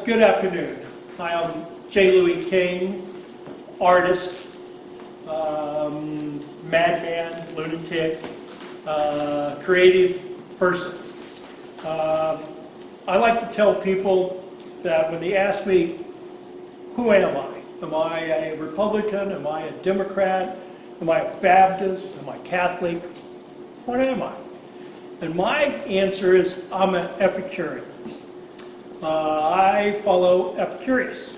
Good afternoon. Hi, I'm J Louis King, artist, madman, lunatic, creative person. I like to tell people that when they ask me, who am I? Am I a Republican? Am I a Democrat? Am I a Baptist? Am I Catholic? What am I? And my answer is, I'm an Epicurean. I follow Epicurus,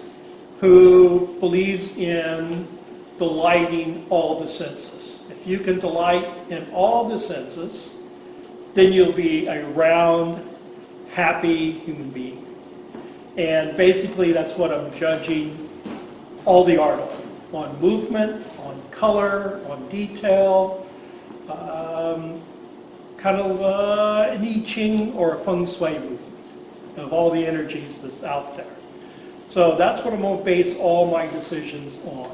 who believes in delighting all the senses. If you can delight in all the senses, then you'll be a round, happy human being. And basically that's what I'm judging all the art on movement, on color, on detail, kind of an I Ching or a feng shui movement of all the energies that's out there. So that's what I'm going to base all my decisions on.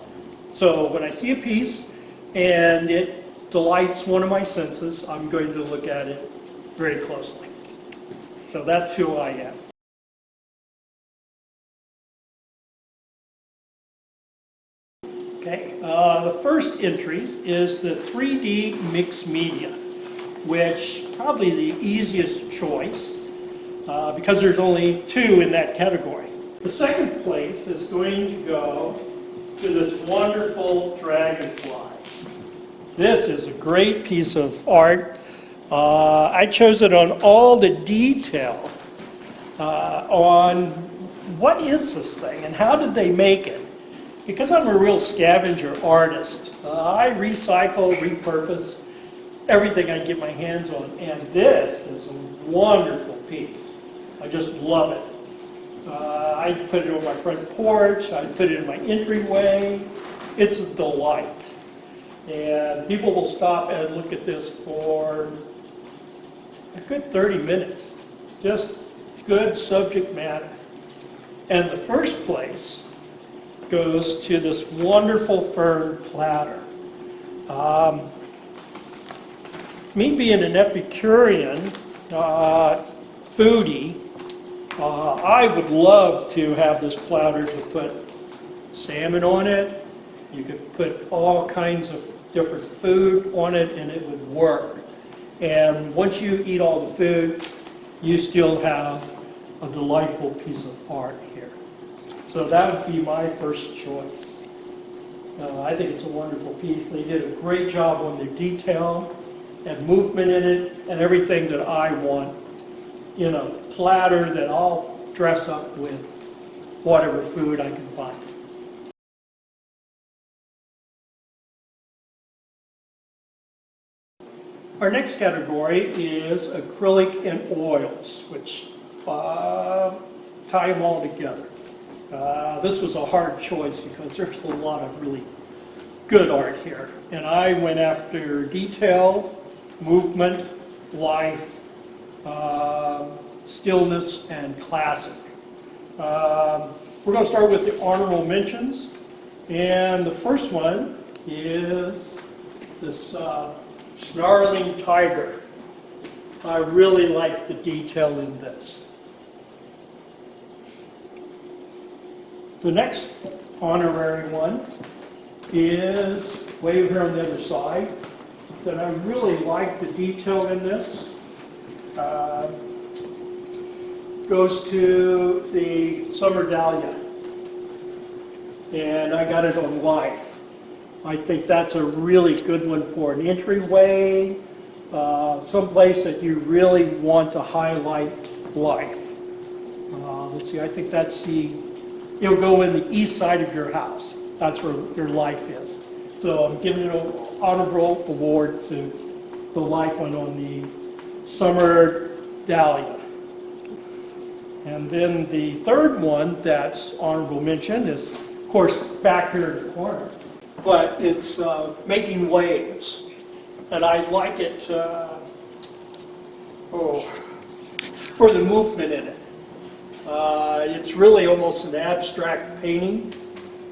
So when I see a piece and it delights one of my senses, I'm going to look at it very closely. So that's who I am. Okay, the first entries is the 3D mixed media, which probably the easiest choice because there's only two in that category. The second place is going to go to this wonderful dragonfly. This is a great piece of art. I chose it on all the detail on what is this thing and how did they make it. Because I'm a real scavenger artist, I recycle, repurpose everything I get my hands on. And this is a wonderful piece. I just love it. I put it on my front porch, I put it in my entryway. It's a delight. And people will stop and look at this for a good 30 minutes. Just good subject matter. And the first place goes to this wonderful fern platter. Me being an Epicurean foodie, I would love to have this platter to put salmon on it. You could put all kinds of different food on it and it would work. And once you eat all the food, you still have a delightful piece of art here. So that would be my first choice. I think it's a wonderful piece. They did a great job on the detail and movement in it and everything that I want in a platter that I'll dress up with whatever food I can find. Our next category is acrylic and oils, which tie them all together. This was a hard choice because there's a lot of really good art here. And I went after detail, movement, life, stillness, and classic. We're going to start with the honorable mentions. And the first one is this snarling tiger. I really like the detail in this. The next honorary one is way over here on the other side, that I really like the detail in this. Goes to the summer dahlia, and I got it on life. I think that's a really good one for an entryway, someplace that you really want to highlight life. Let's see, I think that's it'll go in the east side of your house. That's where your life is. So I'm giving it an honorable award to the life one on the summer dahlia. And then the third one that's honorable mention is, of course, back here in the corner. But it's making waves. And I like it for the movement in it. It's really almost an abstract painting.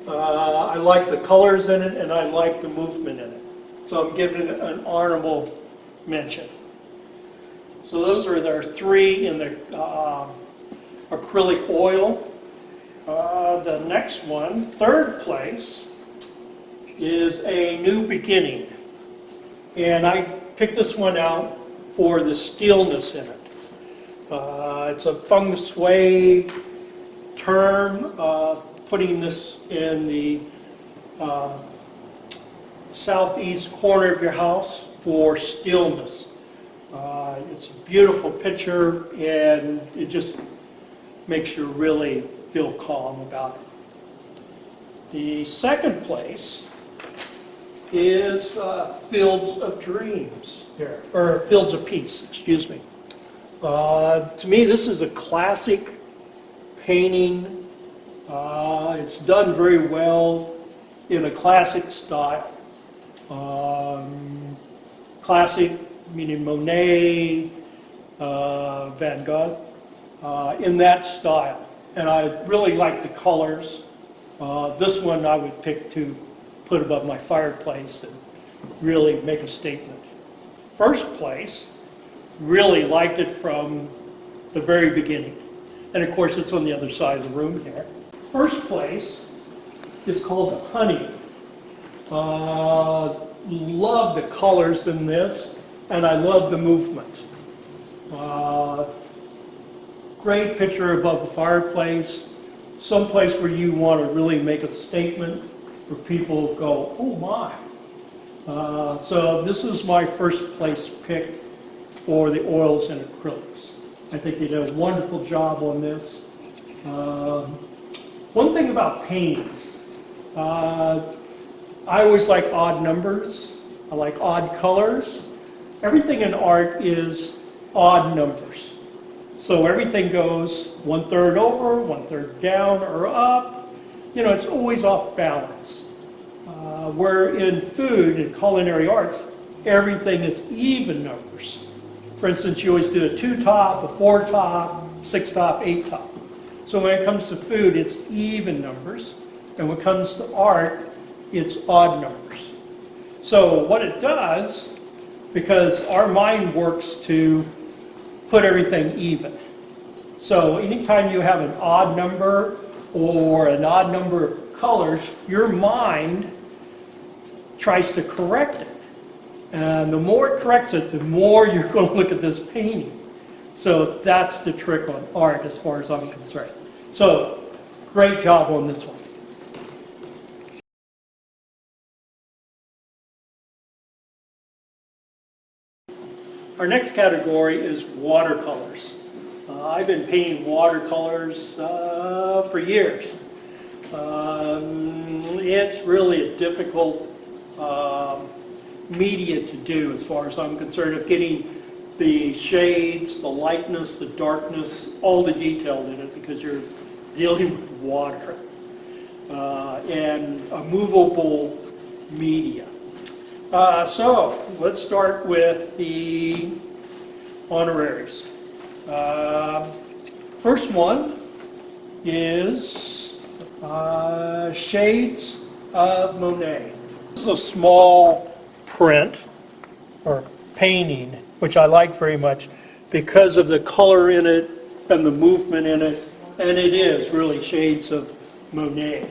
I like the colors in it and I like the movement in it. So I'm giving it an honorable mention. So those are their three in the acrylic oil. The next one, third place, is A New Beginning. And I picked this one out for the steelness in it. It's a feng shui term, putting this in the southeast corner of your house for stillness. It's a beautiful picture, and it just makes you really feel calm about it. The second place is Fields of Dreams, or Fields of Peace, excuse me. To me, this is a classic painting. It's done very well in a classic style. Classic meaning Monet, Van Gogh, in that style. And I really like the colors. This one I would pick to put above my fireplace and really make a statement. First place, really liked it from the very beginning. And of course it's on the other side of the room here. First place is called Honey. Love the colors in this, and I love the movement. Great picture above the fireplace, someplace where you want to really make a statement, where people go, oh my. So this is my first place pick for the oils and acrylics. I think they did a wonderful job on this. One thing about paintings, I always like odd numbers. I like odd colors. Everything in art is odd numbers. So everything goes 1/3 over, 1/3 down or up. You know, it's always off balance. Where in food and culinary arts, everything is even numbers. For instance, you always do a 2-top, a 4-top, 6-top, 8-top. So when it comes to food, it's even numbers. And when it comes to art, it's odd numbers. So what it does, because our mind works to put everything even. So anytime you have an odd number or an odd number of colors, your mind tries to correct it. And the more it corrects it, the more you're going to look at this painting. So that's the trick on art as far as I'm concerned. So great job on this one. Our next category is watercolors. I've been painting watercolors for years. It's really a difficult media to do as far as I'm concerned, of getting the shades, the lightness, the darkness, all the detail in it, because you're dealing with water and a movable media. So let's start with the honoraries. First one is Shades of Monet. This is a small print or painting, which I like very much because of the color in it and the movement in it, and it is really Shades of Monet.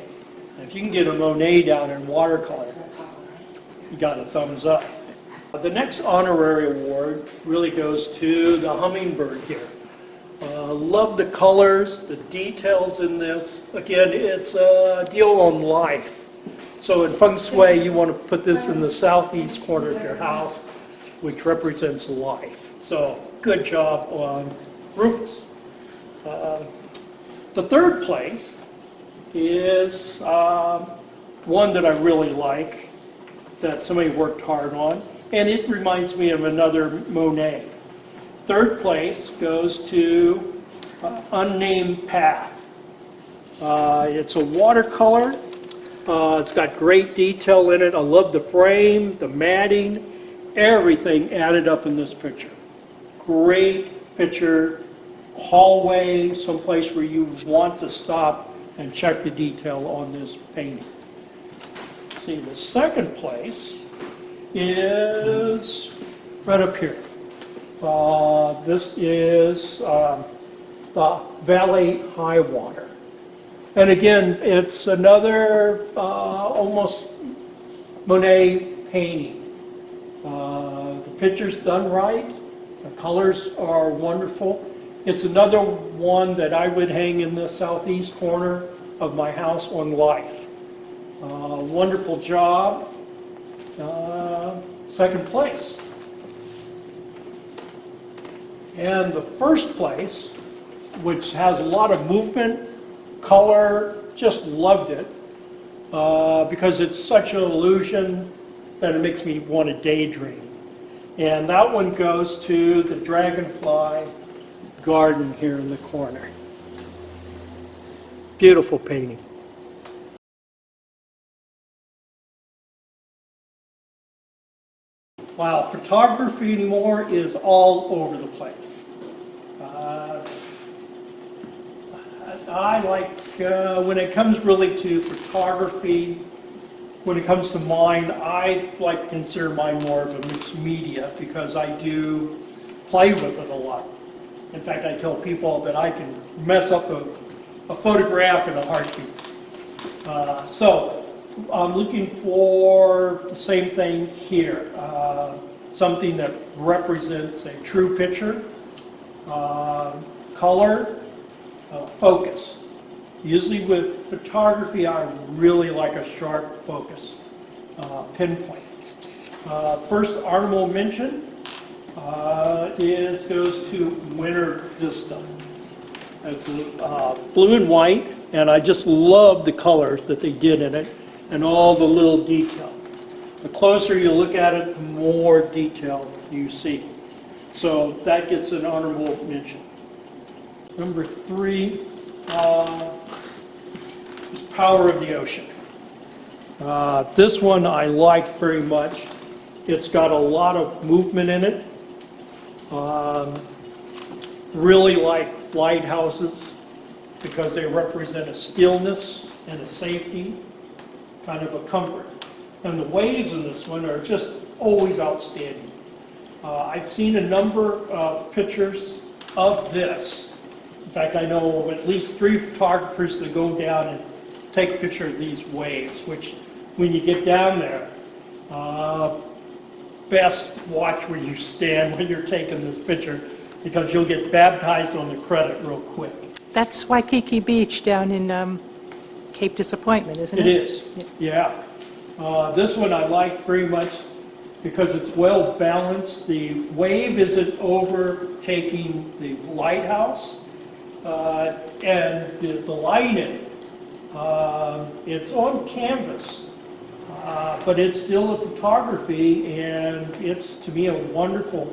If you can get a Monet down in watercolor, you got a thumbs up. The next honorary award really goes to the hummingbird here. Love the colors, the details in this. Again, it's a deal on life. So in feng shui, you want to put this in the southeast corner of your house, which represents life. So good job on Rufus. The third place is one that I really like, that somebody worked hard on, and it reminds me of another Monet. Third place goes to Unnamed Path. It's a watercolor. It's got great detail in it. I love the frame, the matting, everything added up in this picture. Great picture, hallway, someplace where you want to stop and check the detail on this painting. See, the second place is right up here. This is the Valley High Water. And again, it's another almost Monet painting. The picture's done right. The colors are wonderful. It's another one that I would hang in the southeast corner of my house on life. Wonderful job. Second place. And the first place, which has a lot of movement, color, just loved it, because it's such an illusion that it makes me want to daydream. And that one goes to the Dragonfly Garden here in the corner. Beautiful painting. Wow, photography anymore is all over the place. I like, when it comes really to photography, when it comes to mine, I like to consider mine more of a mixed media because I do play with it a lot. In fact, I tell people that I can mess up a photograph in a heartbeat. So I'm looking for the same thing here. Something that represents a true picture, color, focus. Usually with photography, I really like a sharp focus, pinpoint. First honorable mention goes to Winter Vista. It's blue and white, and I just love the colors that they did in it and all the little detail. The closer you look at it, the more detail you see. So that gets an honorable mention. Number 3 is Power of the Ocean. This one I like very much. It's got a lot of movement in it. Really like lighthouses because they represent a stillness and a safety, kind of a comfort. And the waves in this one are just always outstanding. I've seen a number of pictures of this. In fact, I know of at least 3 photographers that go down and take a picture of these waves, which when you get down there, best watch where you stand when you're taking this picture because you'll get baptized on the credit real quick. That's Waikiki Beach down in Cape Disappointment, isn't it? It is, yeah. This one I like very much because it's well balanced. The wave isn't overtaking the lighthouse, and the light in it. It's on canvas, but it's still a photography, and it's, to me, a wonderful,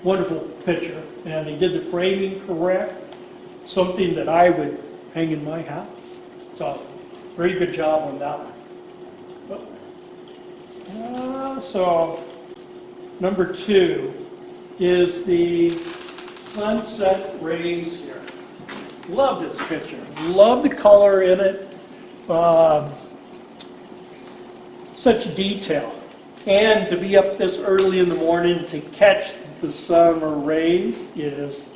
wonderful picture. And they did the framing correct, something that I would hang in my house. So, very good job on that one. So, number 2 is the sunset rays here. Love this picture. Love the color in it. Such detail. And to be up this early in the morning to catch the sun or rays is,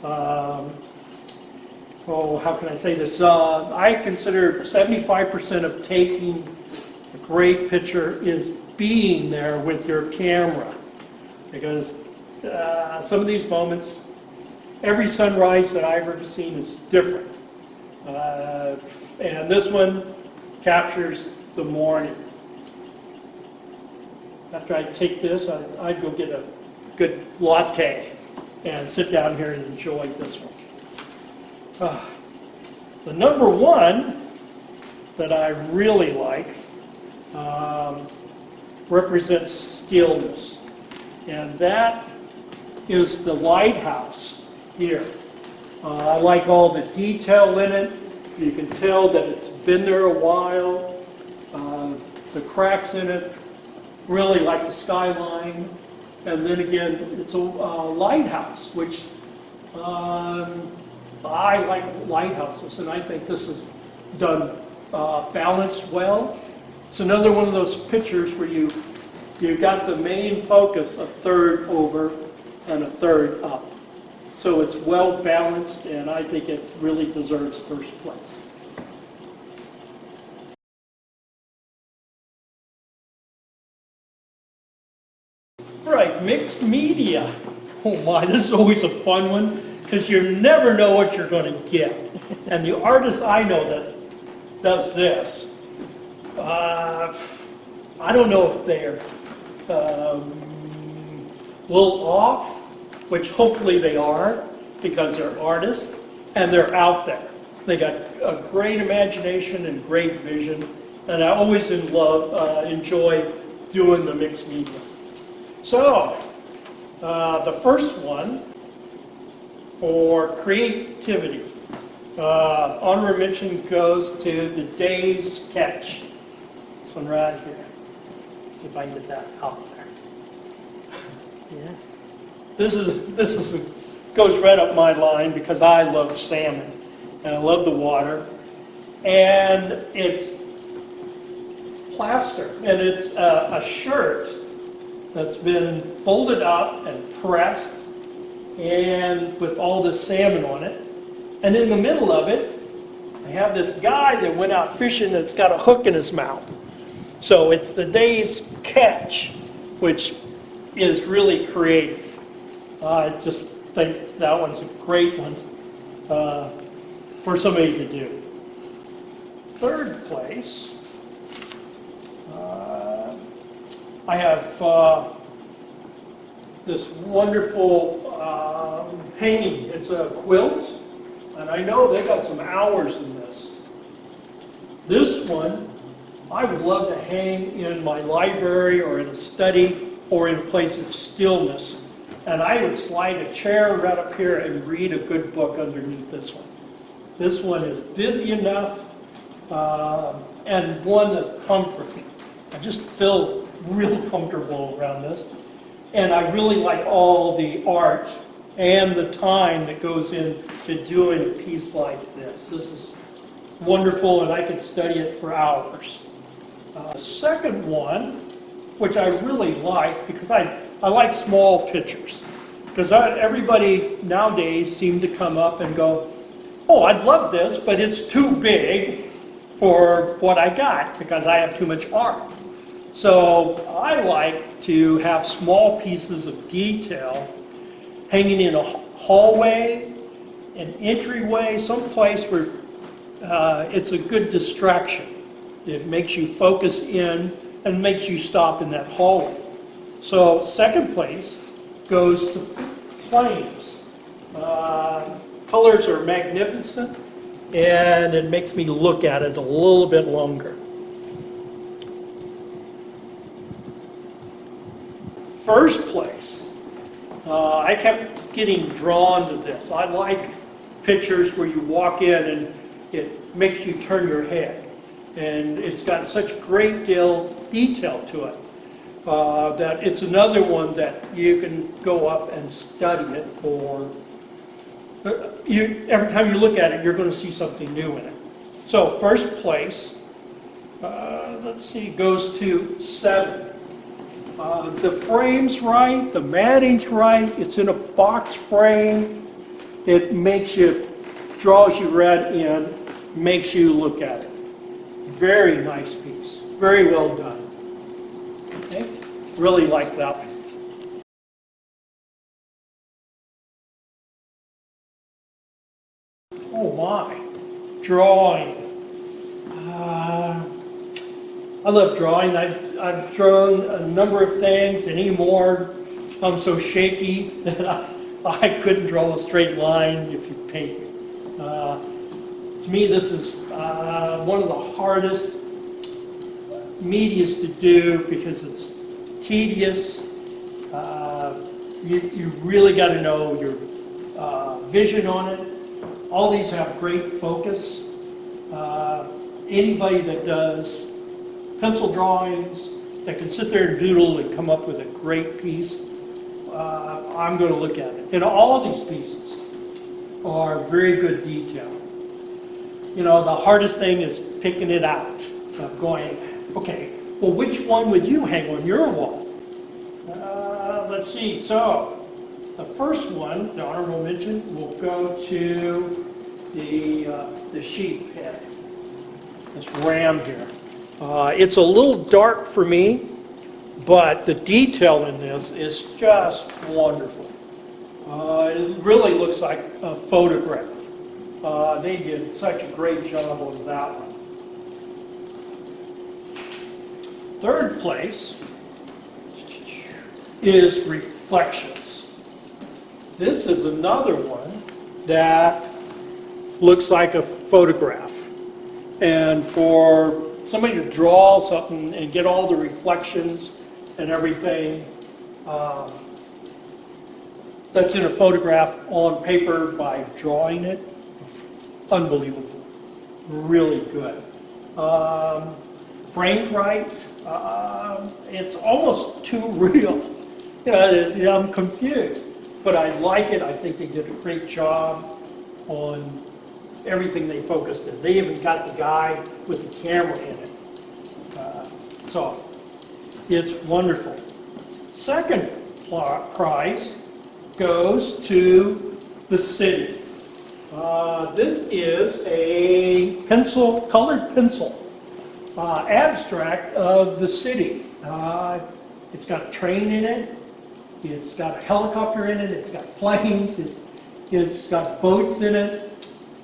how can I say this? I consider 75% of taking a great picture is being there with your camera. Because some of these moments, every sunrise that I've ever seen is different. And this one captures the morning. After I take this, I'd go get a good latte and sit down here and enjoy this one. The number 1 that I really like represents stillness. And that is the lighthouse here. I like all the detail in it. You can tell that it's been there a while. The cracks in it, really like the skyline. And then again, it's a lighthouse, which I like lighthouses, and I think this is done balanced well. It's another one of those pictures where you got the main focus a third over and a third up. So it's well balanced, and I think it really deserves first place. mixed media. Oh my, this is always a fun one because you never know what you're going to get. And the artist I know that does this, I don't know if they're a little off, which hopefully they are because they're artists and they're out there. They got a great imagination and great vision, and I always enjoy doing the mixed media. So, the first one for creativity. Honorable mention goes to the day's sketch. This one right here. Let's see if I can get that out there. Yeah. This goes right up my line because I love salmon and I love the water. And it's plaster, and it's a shirt that's been folded up and pressed, and with all this salmon on it. And in the middle of it, I have this guy that went out fishing that's got a hook in his mouth. So it's the day's catch, which is really creative. I just think that one's a great one for somebody to do. Third place, I have this wonderful hanging. It's a quilt, and I know they got some hours in this. This one, I would love to hang in my library or in a study or in a place of stillness. And I would slide a chair right up here and read a good book underneath this one. This one is busy enough and one that's comforting. I just feel real comfortable around this. And I really like all the art and the time that goes into doing a piece like this. This is wonderful, and I could study it for hours. Second one, which I really like, because I like small pictures. Because everybody nowadays seem to come up and go, oh, I'd love this, but it's too big for what I got because I have too much art. So I like to have small pieces of detail hanging in a hallway, an entryway, someplace where it's a good distraction. It makes you focus in and makes you stop in that hallway. So second place goes to flames. Colors are magnificent, and it makes me look at it a little bit longer. First place, I kept getting drawn to this. I like pictures where you walk in and it makes you turn your head. And it's got such great detail to it that it's another one that you can go up and study it for. Every time you look at it, you're going to see something new in it. So first place, let's see, goes to 7. The frame's right, the matting's right, it's in a box frame. It draws you right in, makes you look at it. Very nice piece, very well done. Okay, really like that one. Oh my, drawing. I love drawing. I've drawn a number of things. Anymore, I'm so shaky that I couldn't draw a straight line if you paint me. To me, this is one of the hardest medias to do because it's tedious. You really got to know your vision on it. All these have great focus. Anybody that does pencil drawings that can sit there and doodle and come up with a great piece, I'm going to look at it. And all of these pieces are very good detail. You know, the hardest thing is picking it out, of going, okay, well, which one would you hang on your wall? Let's see. So, the first one, the honorable mention, will go to the sheep head. This ram here. It's a little dark for me, but the detail in this is just wonderful. It really looks like a photograph. They did such a great job on that one. Third place is reflections. This is another one that looks like a photograph. And for somebody to draw something and get all the reflections and everything that's in a photograph on paper by drawing it, unbelievable. Really good. Framed right, it's almost too real. You know, I'm confused, but I like it. I think they did a great job on everything they focused in. They even got the guy with the camera in it. So it's wonderful. Second prize goes to the city. This is a colored pencil abstract of the city. It's got a train in it. It's got a helicopter in it. It's got planes. It's got boats in it.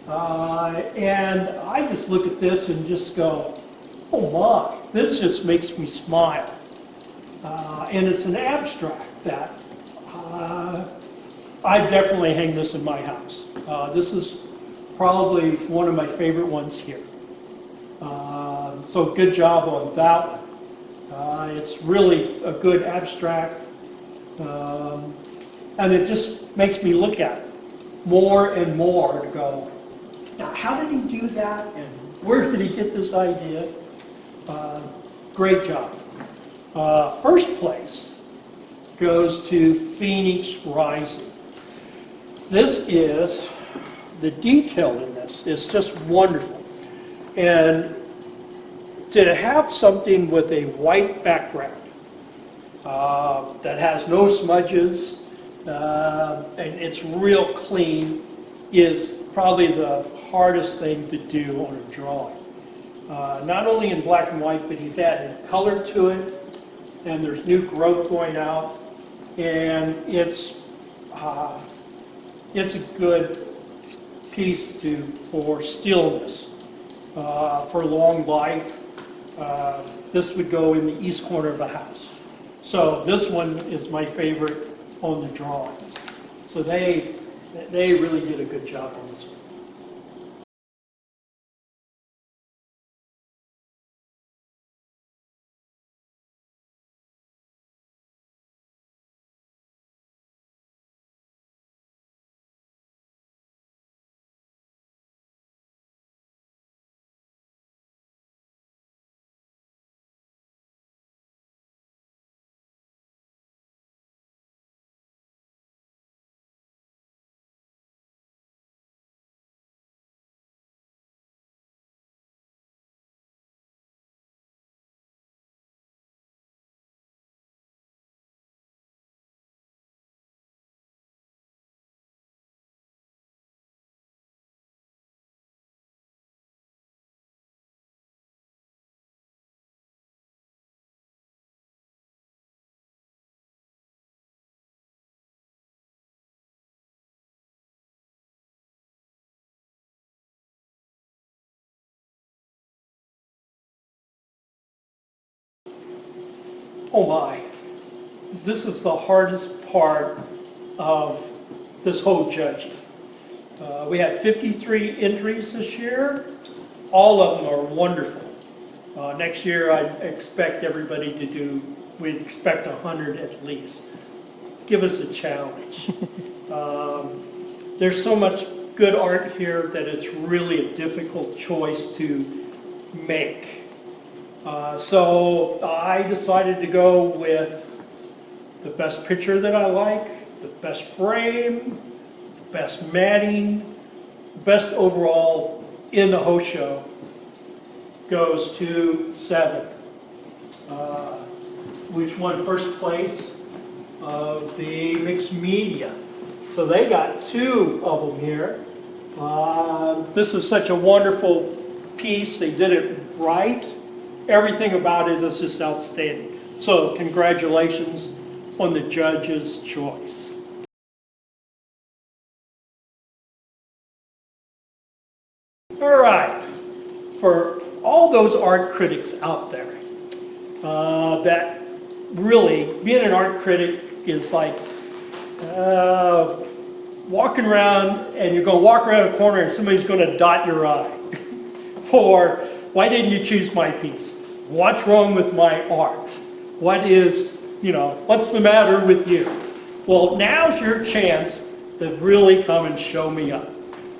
And I just look at this and just go, oh my, this just makes me smile. And it's an abstract that I definitely hang this in my house. This is probably one of my favorite ones here. So good job on that one. It's really a good abstract. And it just makes me look at it more and more to go, now how did he do that and where did he get this idea? Great job. First place goes to Phoenix Rising. This is, the detail in this is just wonderful. And to have something with a white background that has no smudges and it's real clean is probably the hardest thing to do on a drawing. Not only in black and white, but he's added color to it, and there's new growth going out, and it's a good piece for stillness, for long life. This would go in the east corner of the house. So this one is my favorite on the drawings. So they really did a good job on this one. Oh my, this is the hardest part of this whole judging. We had 53 entries this year. All of them are wonderful. Next year I expect everybody to do, we expect 100 at least. Give us a challenge. There's so much good art here that it's really a difficult choice to make. So I decided to go with the best picture that I like, the best frame, the best matting, the best overall in the whole show goes to 7. Which won first place of the mixed media. So they got 2 of them here. This is such a wonderful piece. They did it right. Everything about it is just outstanding. So congratulations on the judge's choice. All right, for all those art critics out there, that really, being an art critic is like walking around and you're going to walk around a corner and somebody's going to dot your I. For, why didn't you choose my piece? What's wrong with my art? What is, what's the matter with you? Well, now's your chance to really come and show me up.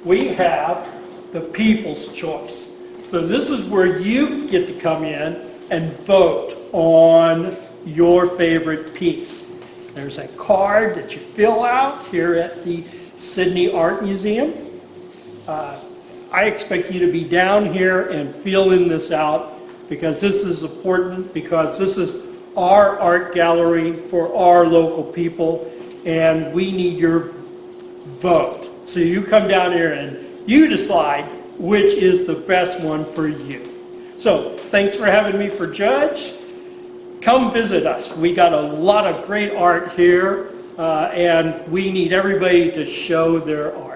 We have the people's choice. So this is where you get to come in and vote on your favorite piece. There's a card that you fill out here at the Sidney Art Museum. I expect you to be down here and filling this out because this is important, because this is our art gallery for our local people, and we need your vote. So you come down here and you decide which is the best one for you. So thanks for having me for judge. Come visit us. We got a lot of great art here, and we need everybody to show their art.